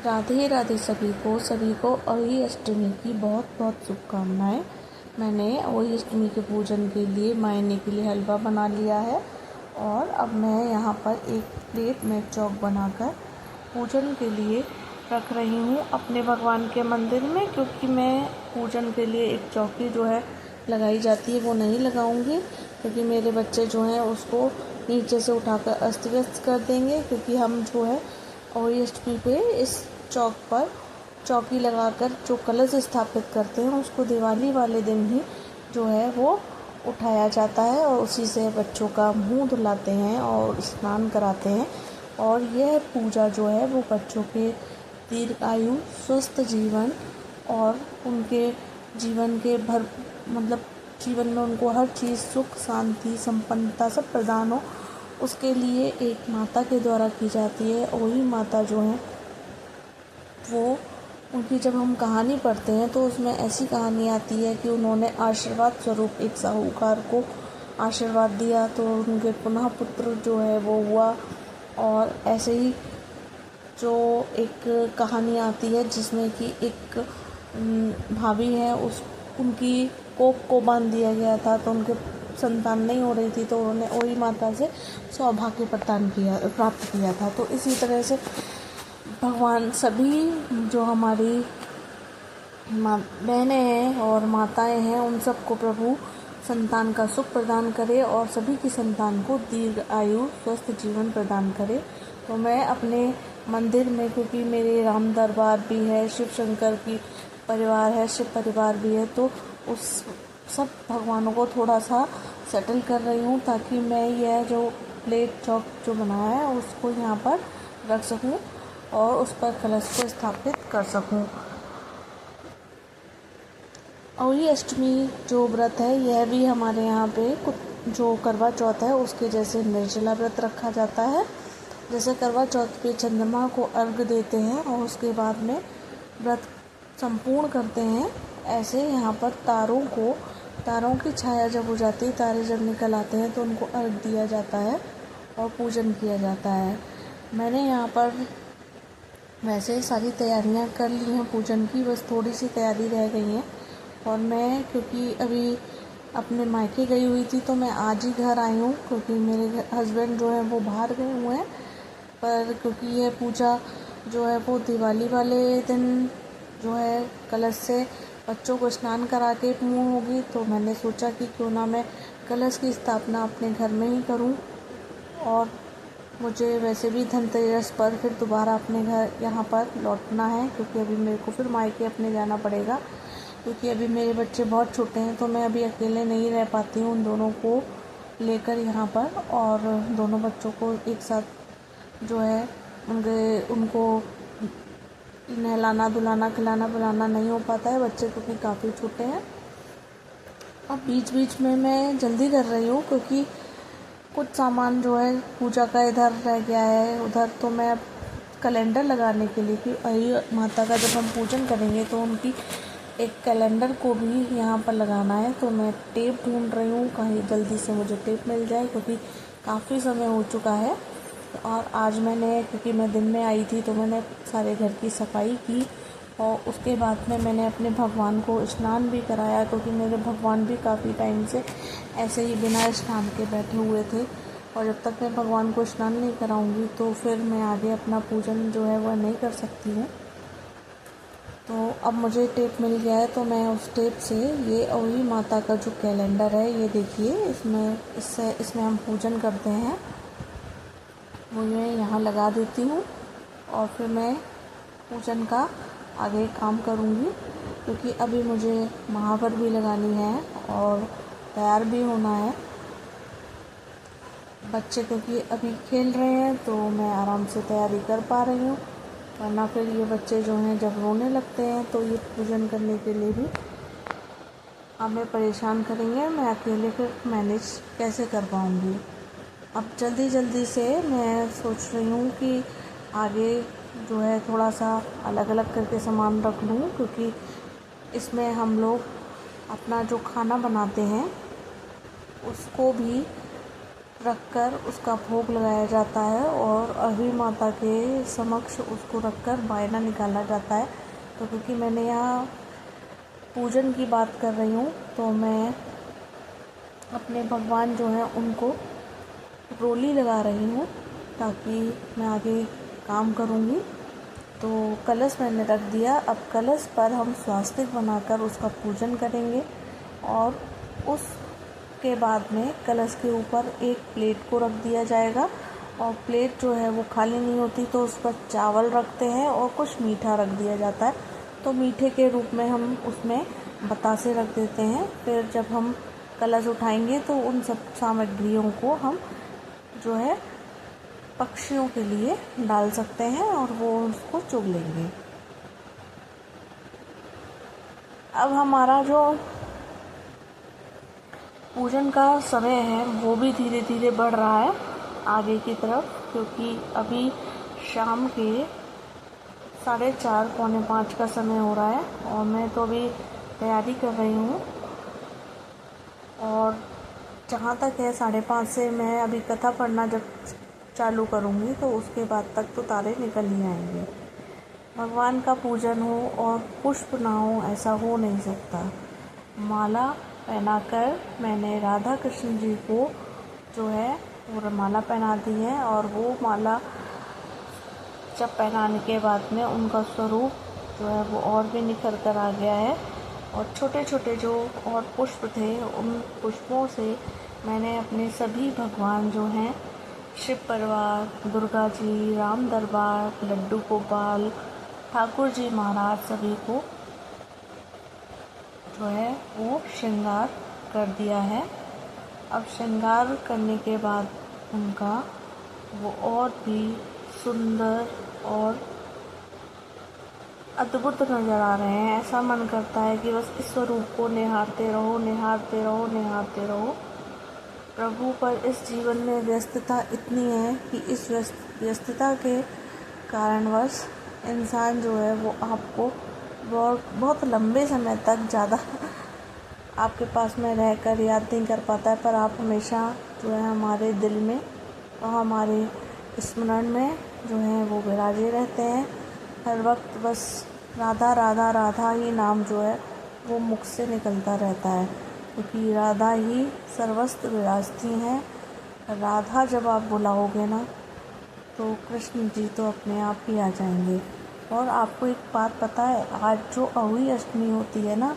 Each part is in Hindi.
राधे राधे सभी को अहोई अष्टमी की बहुत बहुत शुभकामनाएं। मैंने अहोई अष्टमी के पूजन के लिए मायने के लिए हलवा बना लिया है और अब मैं यहाँ पर एक प्लेट में चौक बनाकर पूजन के लिए रख रही हूँ अपने भगवान के मंदिर में, क्योंकि मैं पूजन के लिए एक चौकी जो है लगाई जाती है वो नहीं लगाऊंगी, क्योंकि मेरे बच्चे जो हैं उसको नीचे से उठाकर अस्त व्यस्त कर देंगे। क्योंकि हम जो है अहोई अष्टमी पे इस चौक पर चौकी लगाकर जो कलश स्थापित करते हैं उसको दिवाली वाले दिन ही जो है वो उठाया जाता है और उसी से बच्चों का मुंह धुलाते हैं और स्नान कराते हैं। और यह पूजा जो है वो बच्चों के दीर्घायु, स्वस्थ जीवन और उनके जीवन के जीवन में उनको हर चीज़ सुख, शांति, संपन्नता सब प्रदान हो, उसके लिए एक माता के द्वारा की जाती है। वही माता जो है वो उनकी जब हम कहानी पढ़ते हैं तो उसमें ऐसी कहानी आती है कि उन्होंने आशीर्वाद स्वरूप एक साहूकार को आशीर्वाद दिया तो उनके पुनः पुत्र जो है वो हुआ। और ऐसे ही जो एक कहानी आती है जिसमें कि एक भाभी है उनकी कोख को बांध दिया गया था तो उनके संतान नहीं हो रही थी तो उन्होंने वही माता से सौभाग्य प्राप्त किया था। तो इसी तरह से भगवान सभी जो हमारी बहनें हैं और माताएं हैं उन सबको प्रभु संतान का सुख प्रदान करे और सभी की संतान को दीर्घ आयु, स्वस्थ जीवन प्रदान करे। तो मैं अपने मंदिर में, क्योंकि मेरे राम दरबार भी है, शिव शंकर की परिवार है, शिव परिवार भी है, तो उस सब भगवानों को थोड़ा सा सेटल कर रही हूँ ताकि मैं यह जो प्लेट चौक जो बनाया है उसको यहाँ पर रख सकूँ और उस पर कलश को स्थापित कर सकूँ। अहोई अष्टमी जो व्रत है यह भी हमारे यहाँ पे कुछ जो करवा चौथ है उसके जैसे निर्जला व्रत रखा जाता है। जैसे करवा चौथ पे चंद्रमा को अर्घ देते हैं और उसके बाद में व्रत संपूर्ण करते हैं, ऐसे यहाँ पर तारों की छाया जब हो जाती है, तारे जब निकल आते हैं तो उनको अर्घ दिया जाता है और पूजन किया जाता है। मैंने यहाँ पर वैसे सारी तैयारियाँ कर ली हैं पूजन की, बस थोड़ी सी तैयारी रह गई है। और मैं क्योंकि अभी अपने मायके गई हुई थी तो मैं आज ही घर आई हूँ, क्योंकि मेरे हस्बैंड जो है वो बाहर गए हुए हैं। पर क्योंकि ये पूजा जो है वो दिवाली वाले दिन जो है कलश से बच्चों को स्नान करा के पूर्ण होगी, तो मैंने सोचा कि क्यों ना मैं कलश की स्थापना अपने घर में ही करूं। और मुझे वैसे भी धनतेरस पर फिर दोबारा अपने घर यहाँ पर लौटना है, क्योंकि अभी मेरे को फिर मायके अपने जाना पड़ेगा, क्योंकि अभी मेरे बच्चे बहुत छोटे हैं तो मैं अभी अकेले नहीं रह पाती हूँ उन दोनों को लेकर यहाँ पर। और दोनों बच्चों को एक साथ जो है उनको नहलाना धुलाना खिलाना पिलाना नहीं हो पाता है बच्चे, क्योंकि काफ़ी छोटे हैं। अब बीच बीच में मैं जल्दी कर रही हूँ क्योंकि कुछ सामान जो है पूजा का इधर रह गया है उधर, तो मैं अब कैलेंडर लगाने के लिए कि अहोई माता का जब हम पूजन करेंगे तो उनकी एक कैलेंडर को भी यहाँ पर लगाना है। तो मैं टेप ढूंढ रही हूँ कहीं जल्दी से मुझे टेप मिल जाए, क्योंकि काफ़ी समय हो चुका है। और आज मैंने, क्योंकि मैं दिन में आई थी तो मैंने सारे घर की सफाई की और उसके बाद में मैंने अपने भगवान को स्नान भी कराया, क्योंकि मेरे भगवान भी काफ़ी टाइम से ऐसे ही बिना स्नान के बैठे हुए थे। और जब तक मैं भगवान को स्नान नहीं कराऊंगी तो फिर मैं आगे अपना पूजन जो है वह नहीं कर सकती हूँ। तो अब मुझे टेप मिल गया है तो मैं उस टेप से ये अहोई माता का जो कैलेंडर है ये देखिए, इसमें हम पूजन करते हैं, वो मैं यहाँ लगा देती हूँ और फिर मैं पूजन का आगे काम करूँगी, क्योंकि अभी मुझे महावर भी लगानी है और तैयार भी होना है। बच्चे क्योंकि अभी खेल रहे हैं तो मैं आराम से तैयारी कर पा रही हूँ, वरना फिर ये बच्चे जो हैं जब रोने लगते हैं तो ये पूजन करने के लिए भी हमें परेशान करेंगे, मैं अकेले फिर मैनेज कैसे कर पाऊँगी। अब जल्दी से मैं सोच रही हूँ कि आगे जो है थोड़ा सा अलग अलग करके सामान रख लूँ, क्योंकि इसमें हम लोग अपना जो खाना बनाते हैं उसको भी रखकर उसका भोग लगाया जाता है और अभी माता के समक्ष उसको रखकर वायना निकाला जाता है। तो क्योंकि मैंने यहाँ पूजन की बात कर रही हूँ तो मैं अपने भगवान जो हैं उनको रोली लगा रही हूँ ताकि मैं आगे काम करूँगी। तो कलश मैंने रख दिया। अब कलश पर हम स्वास्तिक बनाकर उसका पूजन करेंगे और उसके बाद में कलश के ऊपर एक प्लेट को रख दिया जाएगा और प्लेट जो है वो खाली नहीं होती तो उस पर चावल रखते हैं और कुछ मीठा रख दिया जाता है। तो मीठे के रूप में हम उसमें बतासे रख देते हैं। फिर जब हम कलश उठाएंगे तो उन सब सामग्रियों को हम जो है पक्षियों के लिए डाल सकते हैं और वो उसको चुग लेंगे। अब हमारा जो पूजन का समय है वो भी धीरे धीरे बढ़ रहा है आगे की तरफ, क्योंकि अभी शाम के 4:30 पौने 5 का समय हो रहा है और मैं तो अभी तैयारी कर रही हूँ। और जहाँ तक है 5:30 से मैं अभी कथा पढ़ना जब चालू करूँगी तो उसके बाद तक तो तारे निकल ही आएंगे। भगवान का पूजन हो और पुष्प ना हो ऐसा हो नहीं सकता। माला पहनाकर मैंने राधा कृष्ण जी को जो है वो माला पहना दी है और वो माला जब पहनाने के बाद में उनका स्वरूप जो है वो और भी निखर कर आ गया है। और छोटे छोटे जो और पुष्प थे उन पुष्पों से मैंने अपने सभी भगवान जो हैं शिव परिवार, दुर्गा जी, राम दरबार, लड्डू गोपाल, ठाकुर जी महाराज सभी को जो है वो श्रृंगार कर दिया है। अब श्रृंगार करने के बाद उनका वो और भी सुंदर और अद्भुत नज़र आ रहे हैं। ऐसा मन करता है कि बस इस स्वरूप को निहारते रहो, निहारते रहो, निहारते रहो। प्रभु पर इस जीवन में व्यस्तता इतनी है कि इस व्यस्तता के कारणवश इंसान जो है वो आपको बहुत लंबे समय तक ज़्यादा आपके पास में रहकर याद नहीं कर पाता है, पर आप हमेशा जो है हमारे दिल में और हमारे स्मरण में जो है वो विराजे रहते हैं। हर वक्त बस राधा राधा राधा ही नाम जो है वो मुख से निकलता रहता है, क्योंकि राधा ही सर्वस्त्र विराजती हैं। राधा जब आप बुलाओगे ना तो कृष्ण जी तो अपने आप ही आ जाएंगे। और आपको एक बात पता है, आज जो अहोई अष्टमी होती है ना,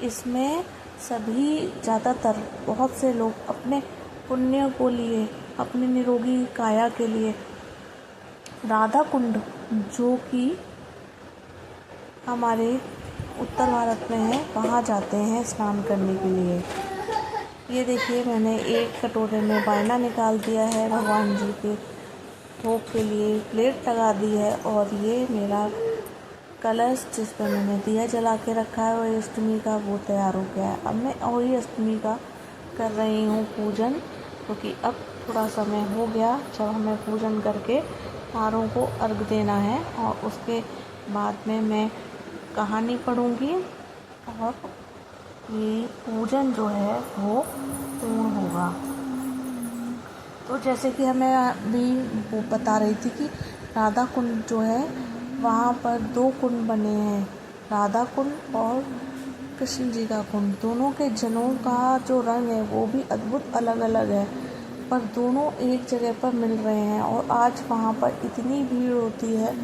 इसमें सभी ज़्यादातर बहुत से लोग अपने पुण्य को लिए, अपनी निरोगी काया के लिए राधा कुंड जो कि हमारे उत्तर भारत में है वहाँ जाते हैं स्नान करने के लिए। ये देखिए मैंने एक कटोरे में वायना निकाल दिया है, भगवान जी के भोग के लिए प्लेट लगा दी है और ये मेरा कलश जिस पर मैंने दिया जला के रखा है अहोई अष्टमी का वो तैयार हो गया है। अब मैं अहोई अष्टमी का कर रही हूँ पूजन, क्योंकि अब थोड़ा समय हो गया जब हमें पूजन करके तारों को अर्घ देना है और उसके बाद में मैं कहानी पढ़ूँगी और ये पूजन जो है वो पूर्ण होगा। तो जैसे कि हमें अभी वो बता रही थी कि राधा कुंड जो है वहाँ पर 2 कुंड बने हैं, राधा कुंड और कृष्ण जी का कुंड। दोनों के जलों का जो रंग है वो भी अद्भुत अलग अलग है, पर दोनों एक जगह पर मिल रहे हैं। और आज वहाँ पर इतनी भीड़ होती है,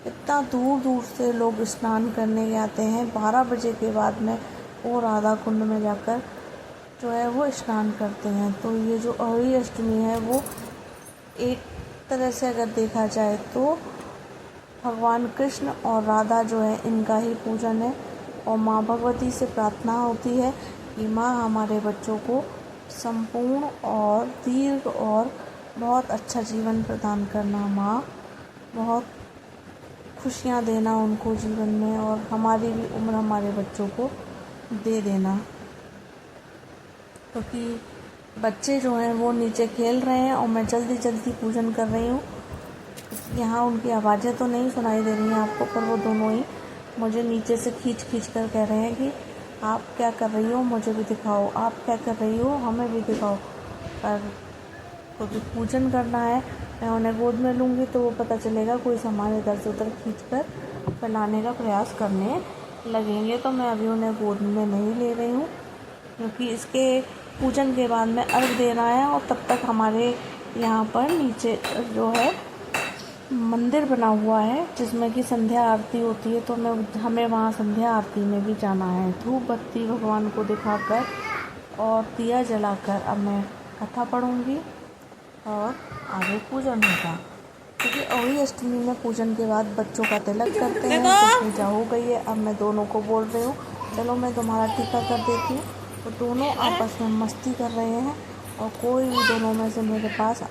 इतना दूर दूर से लोग स्नान करने आते हैं। 12 बजे के बाद में वो राधा कुंड में जाकर जो है वो स्नान करते हैं। तो ये जो अहोई अष्टमी है वो एक तरह से अगर देखा जाए तो भगवान कृष्ण और राधा जो है इनका ही पूजन है। और माँ भगवती से प्रार्थना होती है कि माँ हमारे बच्चों को संपूर्ण और दीर्घ और बहुत अच्छा जीवन प्रदान करना, माँ बहुत खुशियाँ देना उनको जीवन में और हमारी भी उम्र हमारे बच्चों को दे देना। क्योंकि बच्चे जो हैं वो नीचे खेल रहे हैं और मैं जल्दी जल्दी पूजन कर रही हूँ। यहाँ उनकी आवाज़ें तो नहीं सुनाई दे रही हैं आपको, पर वो दोनों ही मुझे नीचे से खींच कर कह रहे हैं कि आप क्या कर रही हो, मुझे भी दिखाओ, आप क्या कर रही हो, हमें भी दिखाओ। पर क्योंकि पूजन करना है। मैं उन्हें गोद में लूँगी तो वो पता चलेगा कोई सामान इधर से उधर खींच कर फैलाने का प्रयास करने लगेंगे। तो मैं अभी उन्हें गोद में नहीं ले रही हूँ, क्योंकि इसके पूजन के बाद में अर्घ देना है और तब तक हमारे यहाँ पर नीचे जो है मंदिर बना हुआ है जिसमें कि संध्या आरती होती है। तो हमें वहाँ संध्या आरती में भी जाना है। धूप बत्ती भगवान को दिखाकर और दिया जलाकर अब मैं कथा पढ़ूँगी और आगे पूजन होगा। क्योंकि अहोई अष्टमी में पूजन के बाद बच्चों का तिलक करते हैं, तो पूजा हो गई है। अब मैं दोनों को बोल रही हूँ चलो मैं तुम्हारा टीका कर देती हूँ। तो दोनों आपस में मस्ती कर रहे हैं और कोई भी दोनों में से मेरे पास